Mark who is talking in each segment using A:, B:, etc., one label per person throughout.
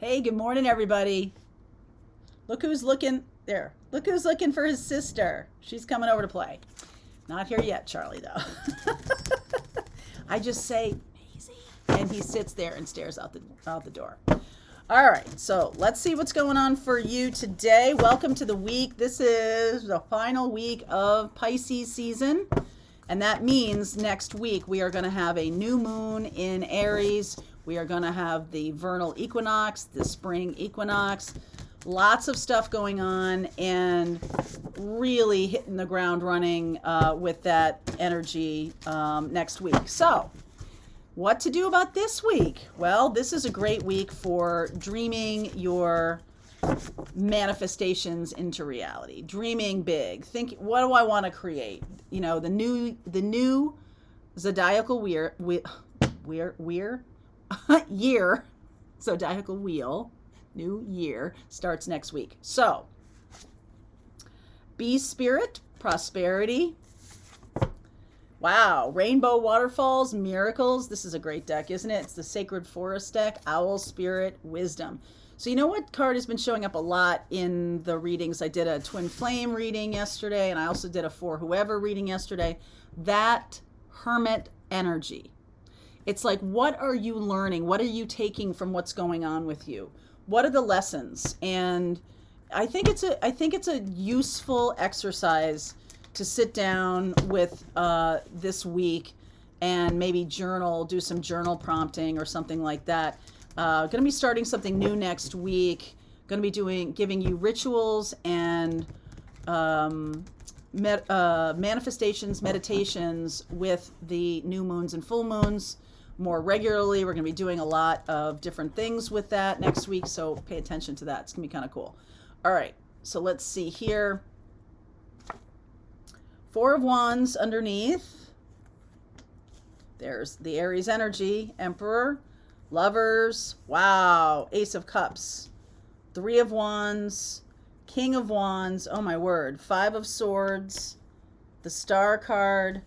A: Hey, good morning, everybody. Look who's looking there. Look who's looking for his sister. She's coming over to play. Not here yet, Charlie, though. I just say, Maisie, and he sits there and stares out the door. All right, so let's see what's going on for you today. Welcome to the week. This is the final week of Pisces season, and that means next week we are going to have a new moon in Aries. We are going to have the vernal equinox, the spring equinox, lots of stuff going on, and really hitting the ground running with that energy next week. So, what to do about this week? Well, this is a great week for dreaming your manifestations into reality, dreaming big. Think, what do I want to create? You know, the new zodiacal year, zodiacal wheel, new year starts next week. So, bee spirit, prosperity. Wow, rainbow waterfalls, miracles. This is a great deck, isn't it? It's the sacred forest deck, owl spirit, wisdom. So you know what card has been showing up a lot in the readings? I did a twin flame reading yesterday, and I also did a for whoever reading yesterday. That hermit energy. It's like, what are you learning? What are you taking from what's going on with you? What are the lessons? And I think it's a useful exercise to sit down with this week and maybe journal, do some journal prompting or something like that. Going to be starting something new next week. Going to be giving you rituals and manifestations, meditations with the new moons and full moons more regularly. We're going to be doing a lot of different things with that next week, so pay attention to that. It's going to be kind of cool. All right, so let's see here. Four of Wands underneath. There's the Aries energy, Emperor, Lovers, wow, Ace of Cups, Three of Wands, King of Wands, oh my word, Five of Swords, the Star card,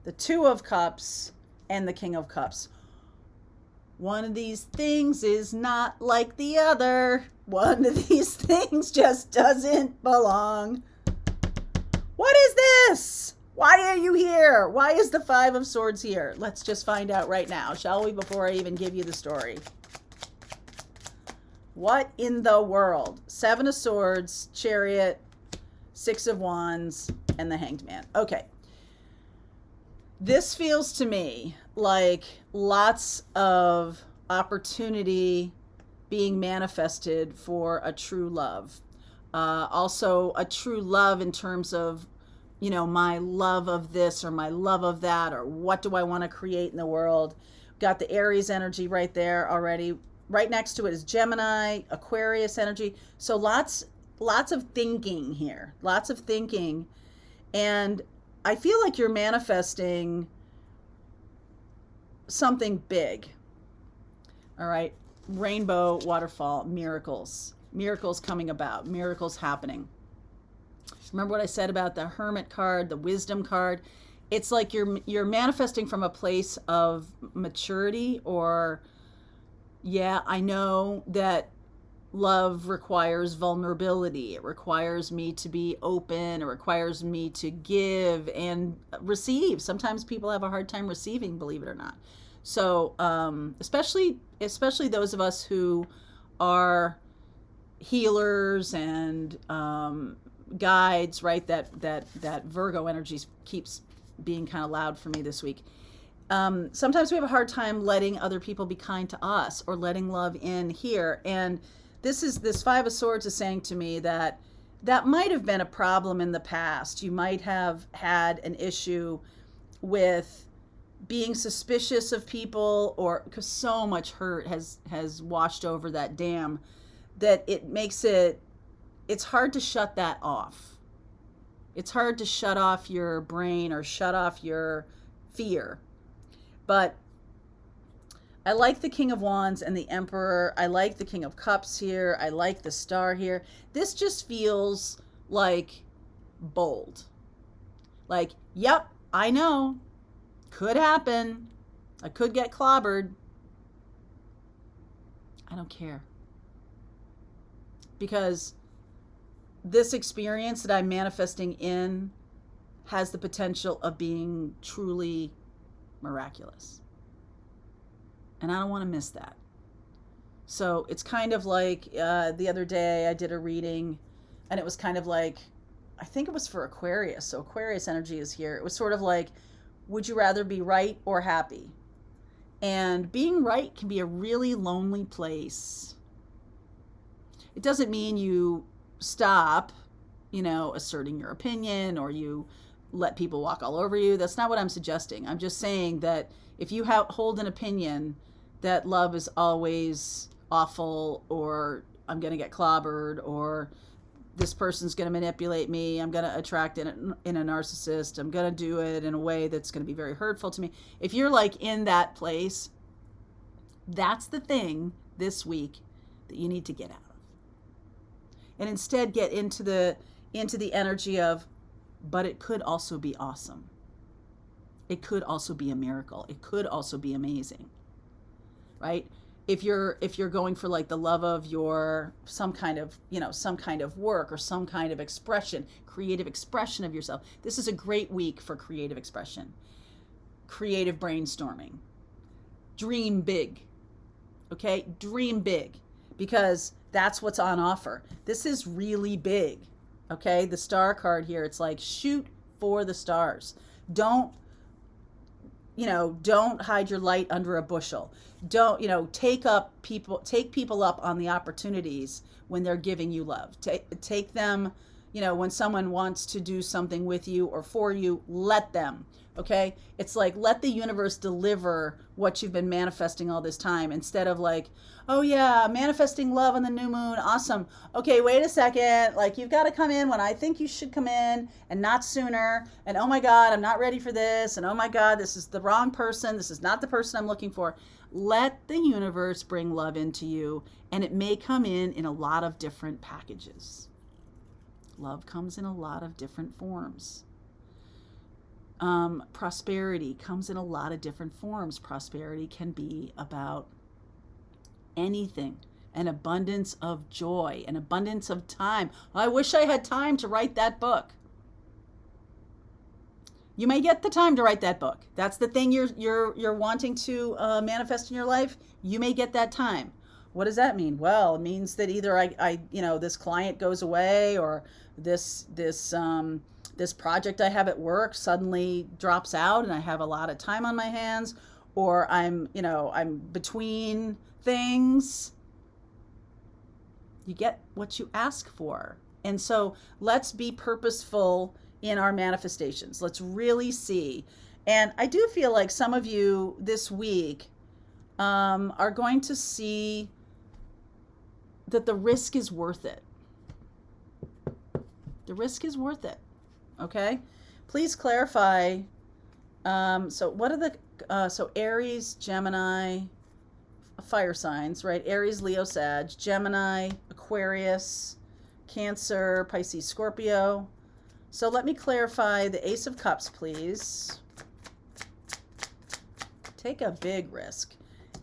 A: the Two of Cups, and the King of Cups. One of these things is not like the other. One of these things just doesn't belong. What is this? Why are you here? Why is the Five of Swords here? Let's just find out right now, shall we, before I even give you the story. What in the world? Seven of Swords, Chariot, Six of Wands, and the Hanged Man. Okay. This feels to me like lots of opportunity being manifested for a true love. Also a true love in terms of, you know, my love of this or my love of that, or what do I want to create in the world. Got the Aries energy right there already. Right next to it is Gemini, Aquarius energy. So lots of thinking here, lots of thinking. And I feel like you're manifesting something big. All right. Rainbow, waterfall, miracles coming about, miracles happening. Remember what I said about the Hermit card, the Wisdom card? It's like you're manifesting from a place of maturity, or, yeah, I know that love requires vulnerability. It requires me to be open. It requires me to give and receive. Sometimes people have a hard time receiving, believe it or not. So, especially those of us who are healers and guides, right? That Virgo energy keeps being kind of loud for me this week. Sometimes we have a hard time letting other people be kind to us, or letting love in here. And this Five of Swords is saying to me that might have been a problem in the past. You might have had an issue with being suspicious of people, or because so much hurt has washed over that dam that it makes it's hard to shut that off. It's hard to shut off your brain or shut off your fear. But I like the King of Wands and the Emperor. I like the King of Cups here. I like the Star here. This just feels like bold. Like, yep, I know. Could happen. I could get clobbered. I don't care. because this experience that I'm manifesting in has the potential of being truly miraculous. And I don't want to miss that. So it's kind of like the other day I did a reading, and it was kind of like, I think it was for Aquarius. So Aquarius energy is here. It was sort of like, would you rather be right or happy? And being right can be a really lonely place. It doesn't mean you stop, asserting your opinion, or you let people walk all over you. That's not what I'm suggesting. I'm just saying that if you hold an opinion that love is always awful, or I'm going to get clobbered, or this person's going to manipulate me, I'm going to attract in a narcissist, I'm going to do it in a way that's going to be very hurtful to me. If you're like in that place, that's the thing this week that you need to get out of. And instead get into the energy of, but it could also be awesome. It could also be a miracle. It could also be amazing. Right? If you're going for like the love of your some kind of work or some kind of expression, creative expression of yourself, this is a great week for creative expression, creative brainstorming. Dream big. Okay? Dream big, because that's what's on offer. This is really big. Okay? The star card here, it's like shoot for the stars. Don't hide your light under a bushel. Don't, take people up on the opportunities when they're giving you love. Take them, when someone wants to do something with you or for you, let them. Okay? It's like, let the universe deliver what you've been manifesting all this time, instead of like, oh yeah, manifesting love on the new moon. Awesome. Okay, wait a second. Like, you've got to come in when I think you should come in and not sooner. And oh my God, I'm not ready for this. And oh my God, this is the wrong person. This is not the person I'm looking for. Let the universe bring love into you, and it may come in a lot of different packages. Love comes in a lot of different forms. Prosperity comes in a lot of different forms. Prosperity can be about anything. An abundance of joy, an abundance of time. I wish I had time to write that book. You may get the time to write that book. That's the thing you're wanting to manifest in your life. You may get that time. What does that mean? Well, it means that either I this client goes away, or this project I have at work suddenly drops out and I have a lot of time on my hands, or I'm between things. You get what you ask for. And so let's be purposeful in our manifestations. Let's really see. And I do feel like some of you this week are going to see that the risk is worth it. The risk is worth it. Okay? Please clarify. So what are the Aries, Gemini, fire signs, right? Aries, Leo, Sag, Gemini, Aquarius, Cancer, Pisces, Scorpio. So let me clarify the Ace of Cups, please. Take a big risk.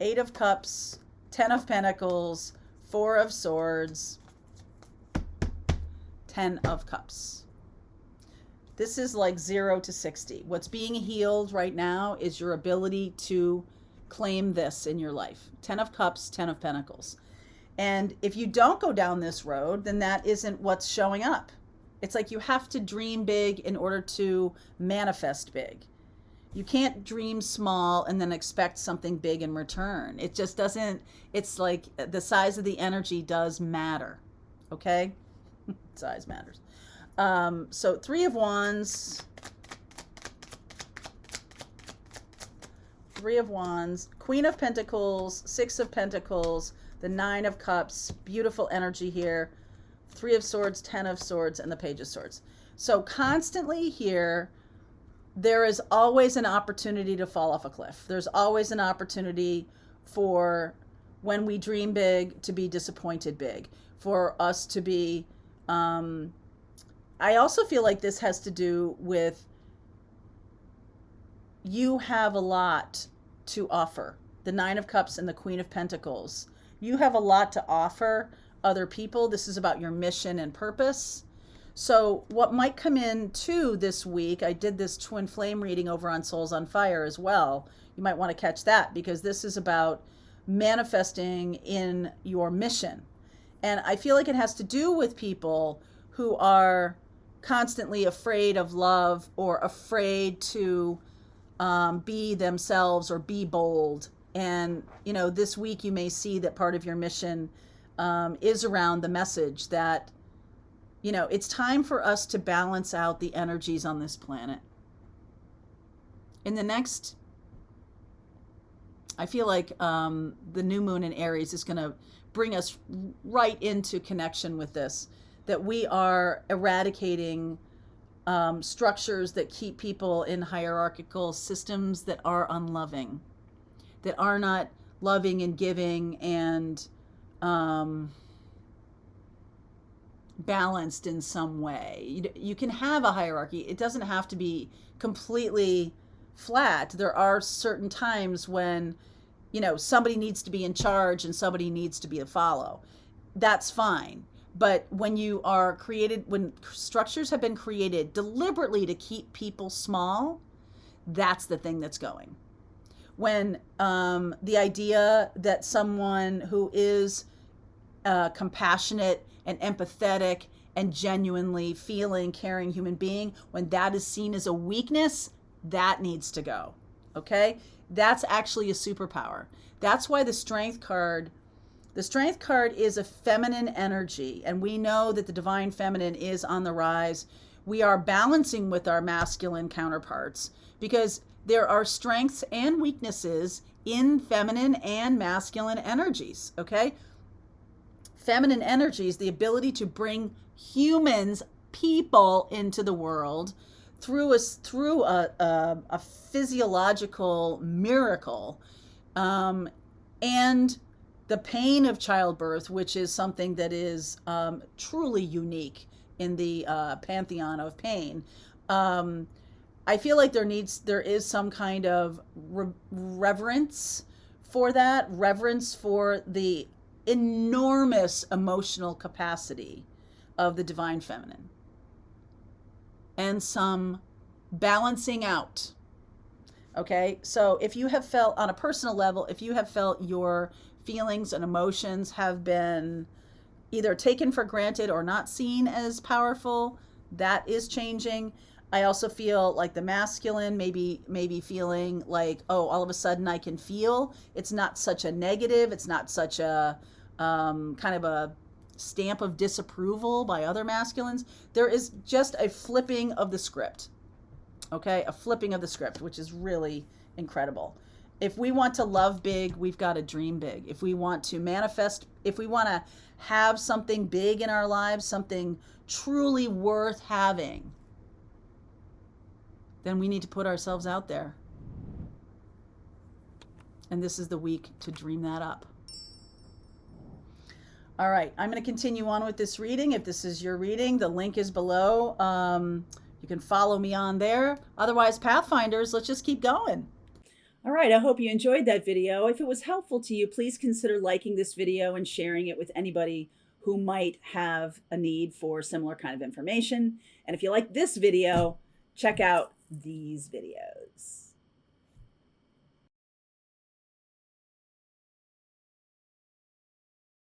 A: 8 of Cups, 10 of Pentacles, 4 of Swords, 10 of Cups. This is like 0 to 60. What's being healed right now is your ability to claim this in your life. 10 of Cups, 10 of Pentacles. And if you don't go down this road, then that isn't what's showing up. It's like you have to dream big in order to manifest big. You can't dream small and then expect something big in return. It just doesn't. It's like the size of the energy does matter. Okay? Size matters. So 3 of Wands. 3 of Wands. Queen of Pentacles. 6 of Pentacles. The 9 of Cups. Beautiful energy here. 3 of Swords, 10 of Swords, and the Page of Swords. So constantly here, there is always an opportunity to fall off a cliff. There's always an opportunity for, when we dream big, to be disappointed big. For us to be, I also feel like this has to do with, you have a lot to offer. The 9 of Cups and the Queen of Pentacles. You have a lot to offer. other people. This is about your mission and purpose. So what might come in too this week, I did this twin flame reading over on Souls on Fire as well. You might want to catch that, because this is about manifesting in your mission. And I feel like it has to do with people who are constantly afraid of love, or afraid to be themselves or be bold. And, you know, this week you may see that part of your mission is around the message that, you know, it's time for us to balance out the energies on this planet. In the next, I feel like the new moon in Aries is going to bring us right into connection with this, that we are eradicating structures that keep people in hierarchical systems that are unloving, that are not loving and giving and balanced in some way. You can have a hierarchy. It doesn't have to be completely flat. There are certain times when, you know, somebody needs to be in charge and somebody needs to be a follow. That's fine. But when you are created, when structures have been created deliberately to keep people small, that's the thing that's going. When the idea that someone who is compassionate and empathetic and genuinely feeling, caring human being, when that is seen as a weakness, that needs to go. Okay? That's actually a superpower. That's why the Strength card is a feminine energy, and we know that the divine feminine is on the rise. We are balancing with our masculine counterparts, because there are strengths and weaknesses in feminine and masculine energies, okay? Feminine energies, the ability to bring humans, people into the world through a physiological miracle, and the pain of childbirth, which is something that is truly unique in the pantheon of pain. I feel like there is some kind of reverence for that, reverence for the enormous emotional capacity of the divine feminine, and some balancing out. Okay, so if you have felt on a personal level, if you have felt your feelings and emotions have been either taken for granted or not seen as powerful, that is changing. I also feel like the masculine maybe feeling like, oh, all of a sudden I can feel. It's not such a negative. It's not such a kind of a stamp of disapproval by other masculines. There is just a flipping of the script. Okay, a flipping of the script, which is really incredible. If we want to love big, we've got to dream big. If we want to manifest, if we want to have something big in our lives, something truly worth having, then we need to put ourselves out there. And this is the week to dream that up. All right, I'm going to continue on with this reading. If this is your reading, the link is below. You can follow me on there. Otherwise, Pathfinders, let's just keep going. All right, I hope you enjoyed that video. If it was helpful to you, please consider liking this video and sharing it with anybody who might have a need for similar kind of information. And if you like this video, check out these videos.